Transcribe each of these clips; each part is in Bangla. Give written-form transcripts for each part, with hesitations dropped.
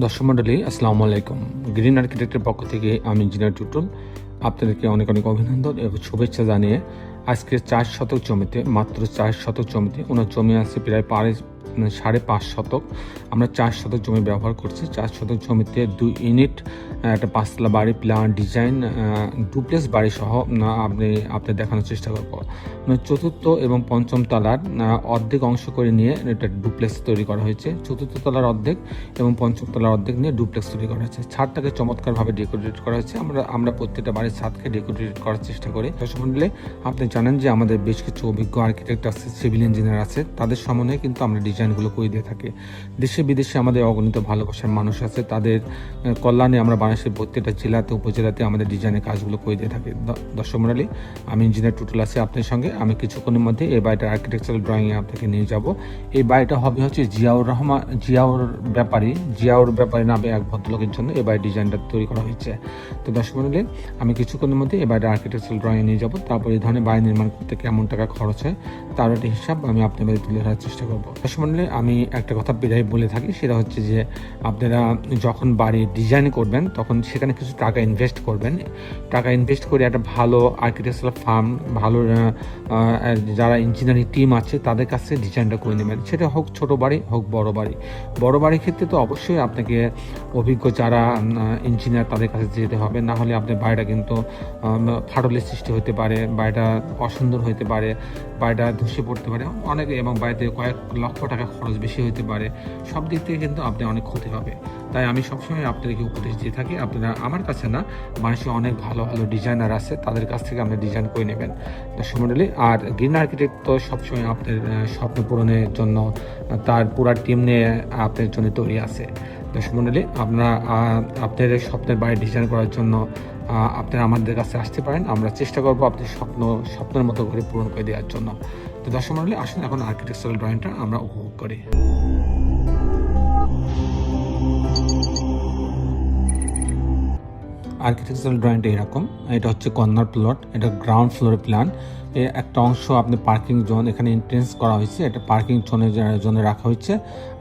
দর্শক মণ্ডলী আসসালামু আলাইকুম। গ্রিন আর্কিটেক্টের পক্ষ থেকে আমি ইঞ্জিনিয়ার টুটুল আপনাদেরকে অনেক অনেক অভিনন্দন এবং শুভেচ্ছা জানিয়ে আজকে 4 শতক জমিতে, মাত্র 4 শতক জমিতে, ওনার জমি আছে প্রায় 5.5 শতক। আমরা 4 শতক জমি ব্যবহার করছি। 4 শতক জমিতে 2 ইউনিট একটা 5 তলা বাড়ি, প্ল্যান ডিজাইন, ডুপ্লেক্স বাড়ি সহ আপনি দেখানোর চেষ্টা করব। মানে চতুর্থ এবং পঞ্চম তলার অর্ধেক অংশ করে নিয়ে এটা ডুপ্লেক্স তৈরি করা হয়েছে। চতুর্থ তলার অর্ধেক এবং পঞ্চম তলার অর্ধেক নিয়ে ডুপ্লেক্স তৈরি করা হয়েছে। ছাদটাকে চমৎকারভাবে ডেকোরেট করা হয়েছে। আমরা প্রত্যেকটা বাড়ির ছাদকে ডেকোরেট করার চেষ্টা করি। দর্শক মণ্ডলী, আপনি জানেন যে আমাদের বেশ কিছু অভিজ্ঞ আর্কিটেক্ট আছে, সিভিল ইঞ্জিনিয়ার আছে, তাদের সমন্বয়ে কিন্তু আমরা ডিজাইনগুলো করে দিয়ে থাকি। দেশে বিদেশে আমাদের অগণিত ভালোবাসার মানুষ আছে, তাদের কল্যাণে আমরা বাংলাদেশের প্রত্যেকটা জেলাতে, উপজেলাতে আমাদের ডিজাইনের কাজগুলো করে দিয়ে থাকি। দর্শক মণ্ডলী, আমি ইঞ্জিনিয়ার টুটুল আছি আপনার সঙ্গে। আমি কিছুক্ষণের মধ্যে এই বাড়িটার আর্কিটেকচারাল ড্রয়িংয়ে আপনাকে নিয়ে যাব। এই বাড়িটা হবে হচ্ছে জিয়াউর ব্যাপারী নামে এক ভদ্রলোকের জন্য এই বাড়ির ডিজাইনটা তৈরি করা হয়েছে। তো দর্শক মণ্ডলী, আমি কিছুক্ষণের মধ্যে এই বাড়িটার আর্কিটেকচারাল ড্রয়িং নিয়ে যাব। তারপর এই ধরনের বাড়ি নির্মাণ করতে কেমন টাকা খরচ হয় তার একটা হিসাব আমি আপনাদের তুলে ধরার চেষ্টা করবো। দর্শক মণ্ডলী, আমি একটা কথা প্রায় বলে থাকি, সেটা হচ্ছে যে আপনারা যখন বাড়ি ডিজাইন করবেন তখন সেখানে কিছু টাকা ইনভেস্ট করবেন। টাকা ইনভেস্ট করে একটা ভালো আর্কিটেকচারাল ফার্ম, ভালো যারা ইঞ্জিনিয়ারিং টিম আছে তাদের কাছে ডিজাইনটা করে নেবেন। সেটা হোক ছোট বাড়ি, হোক বড় বাড়ি। বড় বাড়ির ক্ষেত্রে তো অবশ্যই আপনাকে অভিজ্ঞ যারা ইঞ্জিনিয়ার তাদের কাছে যেতে হবে, না হলে আপনার বাড়িটা কিন্তু ফাটলের সৃষ্টি হতে পারে, বাড়িটা অসুন্দর হতে পারে, বাড়িটা ধসে পড়তে পারে অনেক, এবং বাড়িতে কয়েক লক্ষ টাকা খরচ বেশি হতে পারে। সব দিক থেকে কিন্তু আপনার অনেক ক্ষতি হবে। তাই আমি সবসময় আপনাদেরকে উপদেশ দিয়ে থাকি, আপনারা আমার কাছে না, মানুষের অনেক ভালো ভালো ডিজাইনার আছে, তাদের কাছ থেকে আপনি ডিজাইন করে নেবেন। দর্শক মণ্ডলী, আর গ্রিন আর্কিটেক্ট তো সবসময় আপনার স্বপ্ন পূরণের জন্য তার পুরা টিম নিয়ে আপনার জন্য তৈরি আছে। দর্শক মণ্ডলী, আপনার স্বপ্নের বাড়ি ডিজাইন করার জন্য আপনারা আমাদের কাছে আসতে পারেন। আমরা চেষ্টা করবো আপনার স্বপ্নের মতো করে পূরণ করে দেওয়ার জন্য। তো দর্শক মণ্ডলী, আসুন এখন আর্কিটেকচারাল ড্রয়িংটা আমরা উপভোগ করি। আর্কিটেকচারাল ড্রয়িংটা এরকম। এটা হচ্ছে কর্নার প্লট, এটা গ্রাউন্ড ফ্লোর প্ল্যান। এর একটা অংশ আপনি পার্কিং জোন, এখানে এন্ট্রেন্স করা হয়েছে, এটা পার্কিং জোনে রাখা হয়েছে।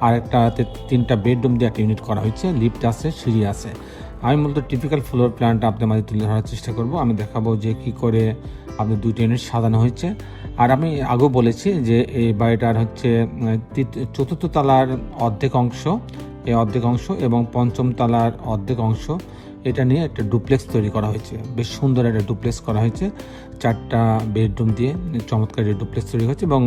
আর একটাতে 3টা বেডরুম দিয়ে একটা ইউনিট করা হয়েছে, লিফট আছে, সিঁড়ি আছে। আমি মূলত টিপিক্যাল ফ্লোর প্ল্যানটা আপনাদের মাঝে তুলে ধরার চেষ্টা করব। আমি দেখাবো যে কি করে আপনার 2টা ইউনিট সাজানো হয়েছে। আর আমি আগেও বলেছি যে এই বাড়িটার হচ্ছে চতুর্থ তলার অর্ধেক অংশ, এই অর্ধেক অংশ এবং পঞ্চম তলার অর্ধেক অংশ, এটা নিয়ে একটা ডুপ্লেক্স তৈরি করা হয়েছে। বেশ সুন্দর একটা ডুপ্লেক্স করা হয়েছে, 4টা বেডরুম দিয়ে চমৎকার ডুপ্লেক্স তৈরি হয়েছে। এবং